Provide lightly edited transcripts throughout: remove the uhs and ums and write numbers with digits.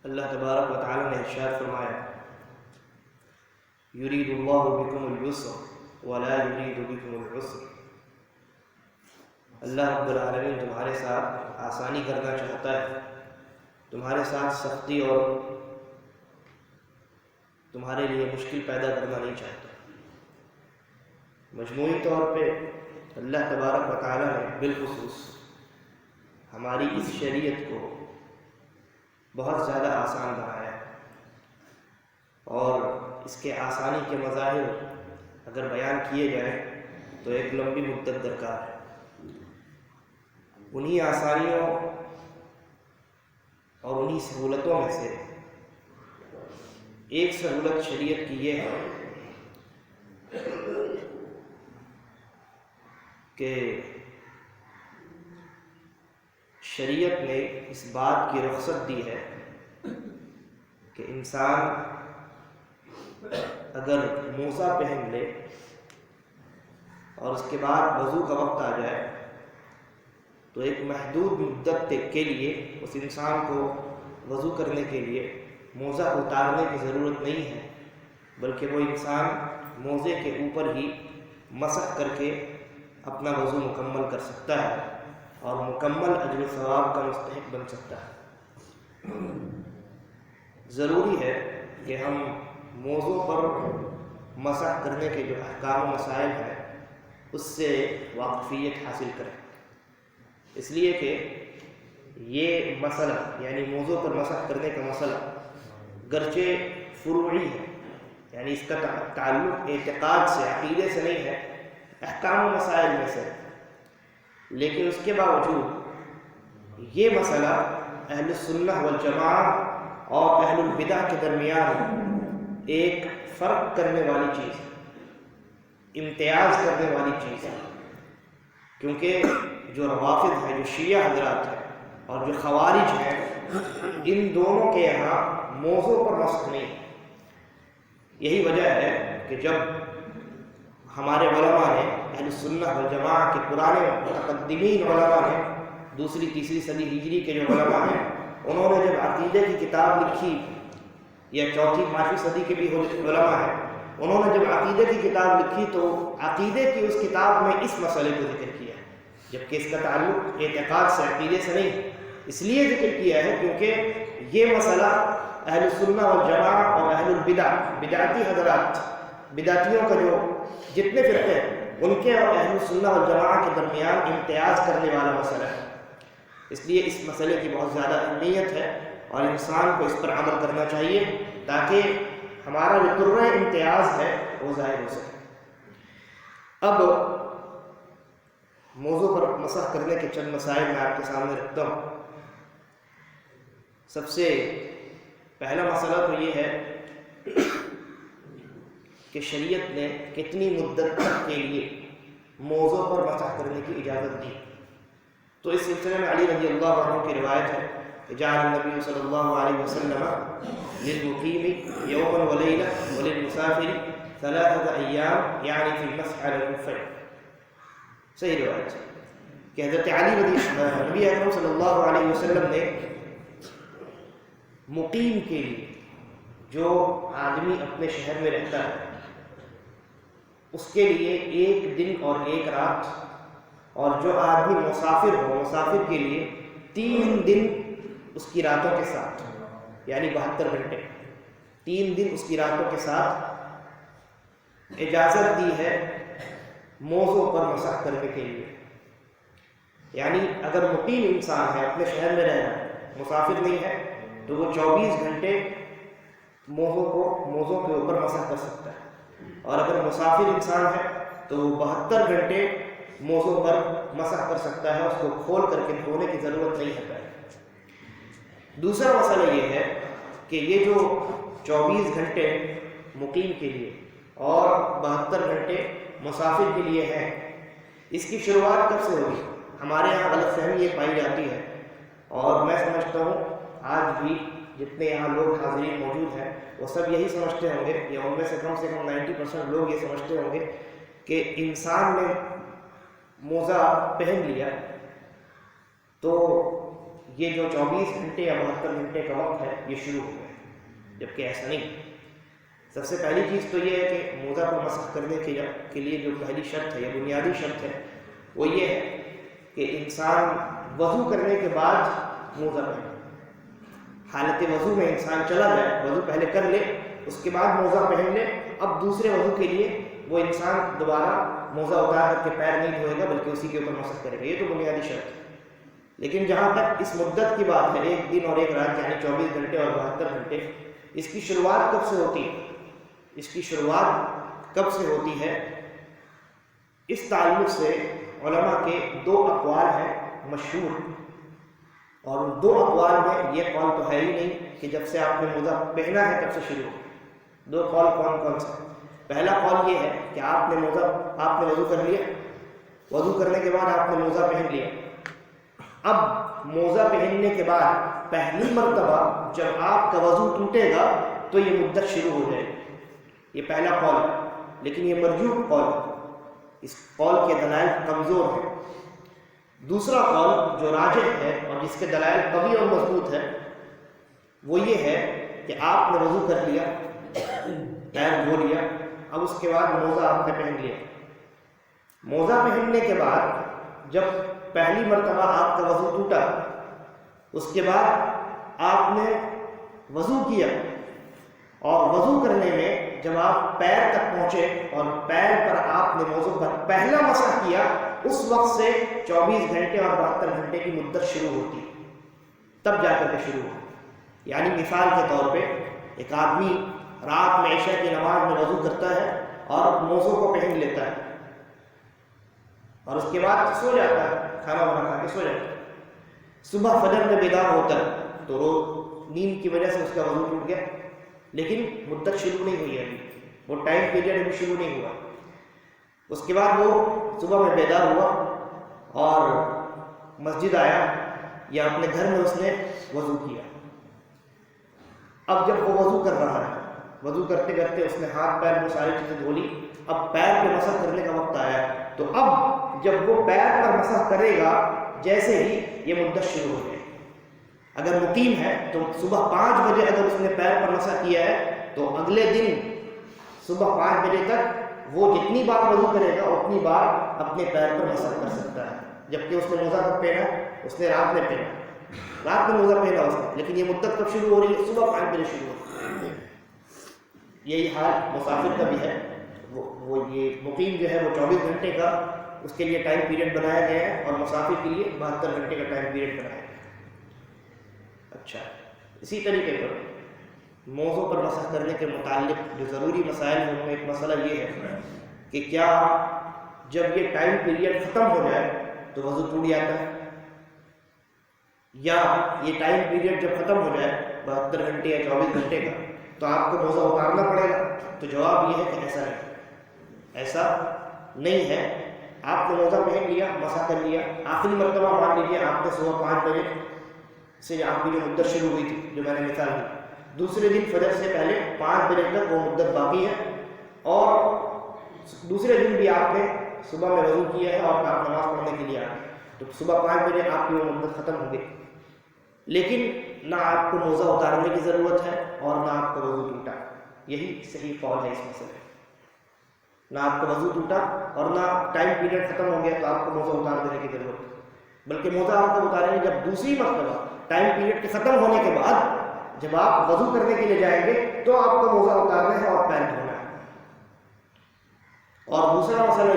اللہ تبارک و تعالی نے ارشاد فرمایا یرید اللہ بکم الیسر ولا یرید بکم العسر۔ اللہ رب العالمین تمہارے ساتھ آسانی کرنا چاہتا ہے، تمہارے ساتھ سختی اور تمہارے لیے مشکل پیدا کرنا نہیں چاہتا۔ مجموعی طور پہ اللہ تبارک و تعالی نے بالخصوص ہماری اس شریعت کو بہت زیادہ آسان بنایا ہے، اور اس کے آسانی کے مظاہر اگر بیان کیے جائیں تو ایک لمبی مدت درکار ہے۔ انہی آسانیوں اور انہی سہولتوں میں سے ایک سہولت شریعت کی یہ ہے کہ شریعت نے اس بات کی رخصت دی ہے کہ انسان اگر موزہ پہن لے اور اس کے بعد وضو کا وقت آ جائے تو ایک محدود مدت تک کے لیے اس انسان کو وضو کرنے کے لیے موزہ اتارنے کی ضرورت نہیں ہے، بلکہ وہ انسان موزے کے اوپر ہی مسح کر کے اپنا وضو مکمل کر سکتا ہے اور مکمل اجر و ثواب کا مستحق بن سکتا ہے۔ ضروری ہے کہ ہم موضوع پر مسح کرنے کے جو احکام و مسائل ہیں اس سے واقفیت حاصل کریں، اس لیے کہ یہ مسئلہ یعنی موضوع پر مسح کرنے کا مسئلہ گرچہ فروعی ہے، یعنی اس کا تعلق اعتقاد سے، عقیدے سے نہیں ہے، احکام و مسائل میں سے، لیکن اس کے باوجود یہ مسئلہ اہل السنہ والجماعہ اور اہل البدع کے درمیان ایک فرق کرنے والی چیز ہے، امتیاز کرنے والی چیز ہے، کیونکہ جو روافض ہیں، جو شیعہ حضرات ہیں اور جو خوارج ہیں، ان دونوں کے یہاں موضوع پر مسح نہیں ہے۔ یہی وجہ ہے کہ جب ہمارے علماء نے، اہل السنہ والجماعہ کے پرانے متقدمین علماء نے، دوسری تیسری صدی ہجری کے جو علماء ہیں، انہوں نے جب عقیدے کی کتاب لکھی، یا چوتھی پانچویں صدی کے بھی علماء ہیں، انہوں نے جب عقیدے کی کتاب لکھی تو عقیدے کی اس کتاب میں اس مسئلے کو ذکر کیا ہے، جبکہ اس کا تعلق اعتقاد سے، عقیدے سے نہیں۔ اس لیے ذکر کیا ہے کیونکہ یہ مسئلہ اہل السنہ والجماعہ اور اہل البدع، بدعتی حضرات، بدعتیوں کا جو جتنے فرقے ہیں ان کے اور اہل السنہ والجماعہ کے درمیان امتیاز کرنے والا مسئلہ ہے۔ اس لیے اس مسئلے کی بہت زیادہ اہمیت ہے اور انسان کو اس پر عمل کرنا چاہیے تاکہ ہمارا جو قرہ امتیاز ہے وہ ظاہر ہو سکے۔ اب موضوع پر مسح کرنے کے چند مسائل میں آپ کے سامنے رکھتا ہوں۔ سب سے پہلا مسئلہ تو یہ ہے کہ شریعت نے کتنی مدت تک کے لیے موضوع پر مسح کرنے کی اجازت دی۔ تو اس سلسلے میں علی رضی اللہ عنہ کی روایت ہے کہ جعل النبی صلی اللہ علیہ وسلم للمقیم یوما ولیلہ وللمسافر 3 ایام یعنی فی المسح علی الخفین۔ صحیح روایت ہے کہ حضرت نبی اکرم صلی اللہ علیہ وسلم نے مقیم کے لیے، جو آدمی اپنے شہر میں رہتا ہے، اس کے لیے 1 دن اور 1 رات، اور جو آدمی مسافر ہو، مسافر کے لیے 3 دن اس کی راتوں کے ساتھ، یعنی 72 گھنٹے، 3 دن اس کی راتوں کے ساتھ اجازت دی ہے موضوع پر مسح کرنے کے لیے۔ یعنی اگر مقیم انسان ہے، اپنے شہر میں رہ رہا ہے، مسافر نہیں ہے، تو وہ 24 گھنٹے موضوع کے اوپر مسح کر سکتا ہے، اور اگر مسافر انسان ہے تو وہ 72 گھنٹے موضوع پر مسح کر سکتا ہے، اس کو کھول کر کے دھونے کی ضرورت نہیں ہے۔ دوسرا مسئلہ یہ ہے کہ یہ جو 24 گھنٹے مقیم کے لیے اور 72 گھنٹے مسافر کے لیے ہیں، اس کی شروعات کب سے ہوگی؟ ہمارے یہاں غلط فہمی یہ پائی جاتی ہے، اور میں سمجھتا ہوں آج بھی جتنے یہاں لوگ حاضرین موجود ہیں وہ سب یہی سمجھتے ہوں گے، یا ان میں سے کم 90% لوگ یہ سمجھتے ہوں گے کہ انسان نے موزہ پہن لیا تو یہ جو 24 گھنٹے یا 72 گھنٹے کا وقت ہے یہ شروع ہو گیا، جبکہ ایسا نہیں۔ سب سے پہلی چیز تو یہ ہے کہ موزہ پر مسح کرنے کے لیے جو پہلی شرط ہے یا بنیادی شرط ہے وہ یہ ہے کہ انسان وضو کرنے کے بعد موزہ پہنے۔ حالت وضو میں انسان چلا جائے، وضو پہلے کر لے، اس کے بعد موزہ پہن لے، اب دوسرے وضو کے لیے وہ انسان دوبارہ موزہ اتار کر کے پیر نہیں دھوئے گا بلکہ اسی کے اوپر مسح کرے گا، یہ تو بنیادی شرط ہے۔ لیکن جہاں تک اس مدت کی بات ہے، ایک دن اور ایک رات یعنی 24 گھنٹے اور 72 گھنٹے، اس کی شروعات کب سے ہوتی ہے؟ اس کی شروعات کب سے ہوتی ہے؟ اس تعلق سے علماء کے 2 اقوال ہیں مشہور، اور ان 2 اقوال میں یہ قول تو ہے ہی نہیں کہ جب سے آپ نے موزہ پہنا ہے تب سے شروع ہو۔ 2 قول کون کون سے؟ پہلا قول یہ ہے کہ آپ نے وضو کر لیا، وضو کرنے کے بعد آپ نے موزہ پہن لیا، اب موزہ پہننے کے بعد پہلی مرتبہ جب آپ کا وضو ٹوٹے گا تو یہ مدت شروع ہو جائے گی۔ یہ پہلا قول ہے، لیکن یہ مرجوح قول ہے، اس قول کے دلائل کمزور ہیں۔ دوسرا قول جو راجح ہے اور جس کے دلائل قوی اور مضبوط ہے وہ یہ ہے کہ آپ نے وضو کر لیا، پیر دھو لیا، اب اس کے بعد موزہ آپ نے پہن لیا۔ موزہ پہننے کے بعد جب پہلی مرتبہ آپ کا وضو ٹوٹا، اس کے بعد آپ نے وضو کیا، اور وضو کرنے میں جب آپ پیر تک پہنچے اور پیر پر آپ نے موضوع پر پہلا مسح کیا، اس وقت سے 24 گھنٹے اور 72 گھنٹے کی مدت شروع ہوتی ہے، تب جا کر کے شروع ہوتی۔ یعنی مثال کے طور پہ ایک آدمی رات میں عشاء کی نماز میں وضو کرتا ہے اور موضوع کو پہن لیتا ہے، اور اس کے بعد سو جاتا ہے، کھانا وانا کھا کے سو جاتا ہے۔ صبح فجر میں بیدار ہوتا ہے تو نیند کی وجہ سے اس کا وضو ٹوٹ گیا، لیکن مدت شروع نہیں ہوئی ہے، ابھی وہ ٹائم پیریڈ ابھی شروع نہیں ہوا۔ اس کے بعد وہ صبح میں بیدار ہوا اور مسجد آیا یا اپنے گھر میں اس نے وضو کیا۔ اب جب وہ وضو کر رہا ہے، وضو کرتے کرتے اس نے ہاتھ پیر میں ساری چیزیں دھو لی، اب پیر پہ مسح کرنے کا وقت آیا، تو اب جب وہ پیر پر مسح کرے گا جیسے ہی یہ مدت شروع ہو جائے گی۔ اگر مقیم ہے تو صبح 5 بجے اگر اس نے پیر پر مسح کیا ہے تو اگلے دن صبح 5 بجے تک وہ جتنی بار وضو کرے گا اتنی بار اپنے پیر پر مسح کر سکتا ہے، جبکہ اس نے موزہ کب پہنا؟ اس نے رات میں پہنا، رات میں موزہ پہنا اس نے، لیکن یہ مدت کب شروع ہو رہی ہے؟ صبح 5 بجے شروع ہو رہی ہے۔ یہی حال مسافر کا بھی ہے، وہ یہ مقیم جو ہے وہ 24 گھنٹے کا اس کے لیے ٹائم پیریڈ بنایا گیا ہے، اور مسافر کے لیے 72 گھنٹے کا ٹائم پیریڈ بنایا گیا ہے۔ اچھا، اسی طریقے پر موضوع پر مسح کرنے کے متعلق جو ضروری مسائل ہیں ان میں ایک مسئلہ یہ ہے کہ کیا جب یہ ٹائم پیریڈ ختم ہو جائے تو وضو ٹوٹ جاتا ہے، یا یہ ٹائم پیریڈ جب ختم ہو جائے 72 گھنٹے یا 24 گھنٹے کا تو آپ کو موزہ اتارنا پڑے گا؟ تو جواب یہ ہے کہ ایسا نہیں ہے۔ آپ نے موزہ پہن لیا، مسح کر لیا، آخری مرتبہ مان لیجیے آپ نے صبح 5 بجے سے آپ کی جو مدت شروع ہوئی تھی جو میں نے مثال دی، دوسرے دن فجر سے پہلے 5 بجے تک وہ مدت باقی ہے، اور دوسرے دن بھی آپ نے صبح میں وضو کیا ہے اور آپ نماز پڑھنے کے لیے آئے، تو صبح 5 بجے آپ کی وہ مدت ختم ہو گئی، لیکن نہ آپ کو موزہ اتارنے کی ضرورت ہے اور نہ آپ کا وضو ٹوٹا۔ یہی صحیح قول ہے اس مسئلے میں، نہ آپ کا وضو ٹوٹا اور نہ ٹائم پیریڈ ختم ہو گیا تو آپ کو موزہ اتار دینے کی ضرورت ہے، بلکہ موزہ آپ کو اتاریں گے جب دوسری مرتبہ ٹائم پیریڈ کے ختم ہونے کے بعد جب آپ وضو کرنے کے لیے جائیں گے تو آپ کو موزہ اتارنا ہے اور پیر دھونا ہے۔ اور دوسرا مسئلہ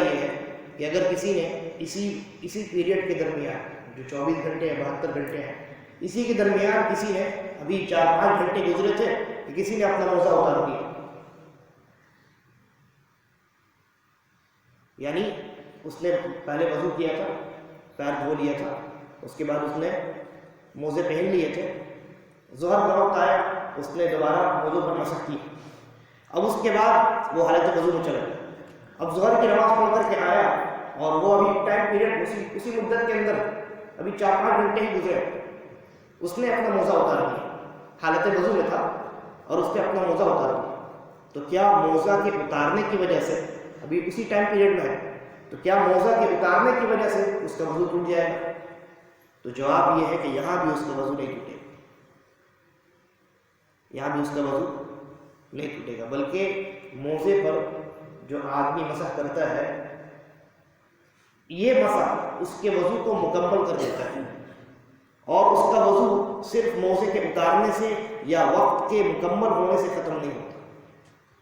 یہ ہے کہ اگر کسی نے اسی پیریڈ کے درمیان جو 24 گھنٹے یا 72 گھنٹے ہیں، اسی کے درمیان کسی نے ابھی 4-5 گھنٹے گزرے تھے کہ کسی نے اپنا موزہ اتار دیا، یعنی اس نے پہلے وضو کیا تھا، پیر دھو لیا تھا، اس کے بعد اس نے موزے پہن لیے تھے، ظہر کا وقت آیا، اس نے دوبارہ موضوع پر مسح کی، اب اس کے بعد وہ حالت وضو میں چلا گیا، اب ظہر کی نماز پڑھ کر کے آیا اور وہ ابھی ٹائم پیریڈ اسی مدت کے اندر ابھی 4-5 گھنٹے ہی گزرے، اس نے اپنا موزہ اتار دیا، حالت وضو میں تھا اور اس نے اپنا موزہ اتار دیا، تو کیا موزہ کے اتارنے کی وجہ سے ابھی اسی ٹائم پیریڈ میں ہے، تو کیا موزہ کے اتارنے کی وجہ سے اس کا وضو ٹوٹ جائے گا؟ تو جواب یہ ہے کہ یہاں بھی اس کا وضو نہیں ٹوٹے گا، یہاں بھی اس کا وضو نہیں ٹوٹے گا، بلکہ موزے پر جو آدمی مسح کرتا ہے یہ مسح اس کے وضو کو مکمل کر دیتا ہے، اور اس کا وضو صرف موزے کے اتارنے سے یا وقت کے مکمل ہونے سے ختم نہیں ہوتا،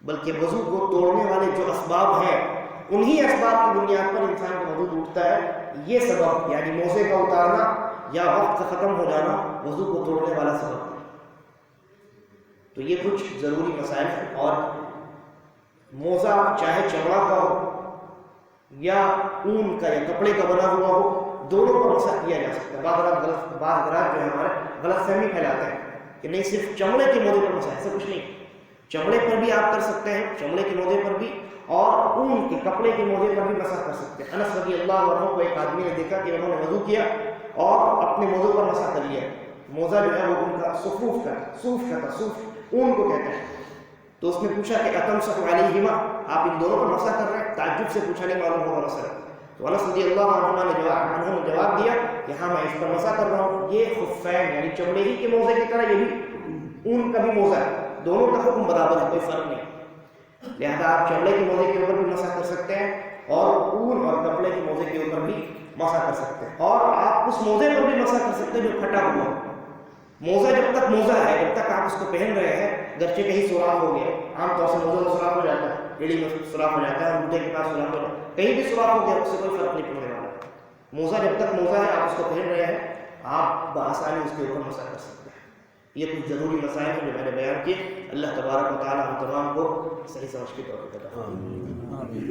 بلکہ وضو کو توڑنے والے جو اسباب ہیں انہی اسباب کی بنیاد پر انسان کا وضو ٹوٹتا ہے۔ یہ سبب یعنی موزے کا اتارنا یا وقت کا ختم ہو جانا وضو کو توڑنے والا سبب ہے۔ تو یہ کچھ ضروری مسائل ہیں، اور موزہ چاہے چمڑا کا ہو یا اون کا یا کپڑے کا بنا ہوا ہو، دونوں پر مسح کیا جا سکتا ہے۔ بعض حضرات جو ہے ہمارے غلط فہمی پھیلاتے ہیں کہ نہیں صرف چمڑے کے موزے پر مسح، ایسا کچھ نہیں، چمڑے پر بھی آپ کر سکتے ہیں، چمڑے کے موزے پر بھی، اور اون کے کپڑے کے موزے پر بھی مسح کر سکتے ہیں۔ انس رضی اللہ عنہ کو ایک آدمی نے دیکھا کہ انہوں نے وضو کیا اور اپنے موزے پر مسح کر لیا، موزہ جو ہے وہ ان کا صوف کا تھا، صوف اون کو کہتے ہیں۔ تو اس نے پوچھا کہ اتمسح علیہما، آپ ان دونوں پر مسح کر رہے ہیں؟ تعجب سے پوچھا، نہیں معلوم ہوگا مسئلہ۔ تو انس رضی اللہ عنہ نے جواب دیا کہ ہاں میں اس پر مسح کر رہا ہوں، یہ خفین یعنی چمڑے ہی کے موزے کی طرح یہ بھی اون کا بھی موزہ ہے، دونوں کا حکم برابر ہے، کوئی فرق نہیں، لہذا آپ چمڑے کے موزے کے اوپر بھی مسح کر سکتے ہیں اور اون اور کپڑے کے موزے کے اوپر بھی مسح کر سکتے ہیں، اور آپ اس موزے پر بھی مسح کر سکتے ہیں جو پھٹا ہوا ہو۔ موزہ جب تک موزہ ہے، جب تک آپ اس کو پہن رہے ہیں، گرچہ کہیں سوراخ ہو گیا، عام طور سے موزہ میں سوراخ ہو جاتا ہے، ایڑی میں سوراخ ہو جاتا ہے، انگوٹھے کے پاس سوراخ ہو جاتا ہے، کہیں بھی سوراخ ہو گیا اس سے کوئی فرق نہیں پڑنے والا۔ موزہ جب تک موزہ ہے، آپ اس کو پہن رہے ہیں، آپ بآسانی اس کے اوپر مسح کر سکتے ہیں۔ یہ کچھ ضروری مسائل ہیں جو میں نے بیان کیے۔ اللہ تبارک و تعالیٰ ہم تمام کو صحیح سمجھ کے توفیق عطا فرمائے۔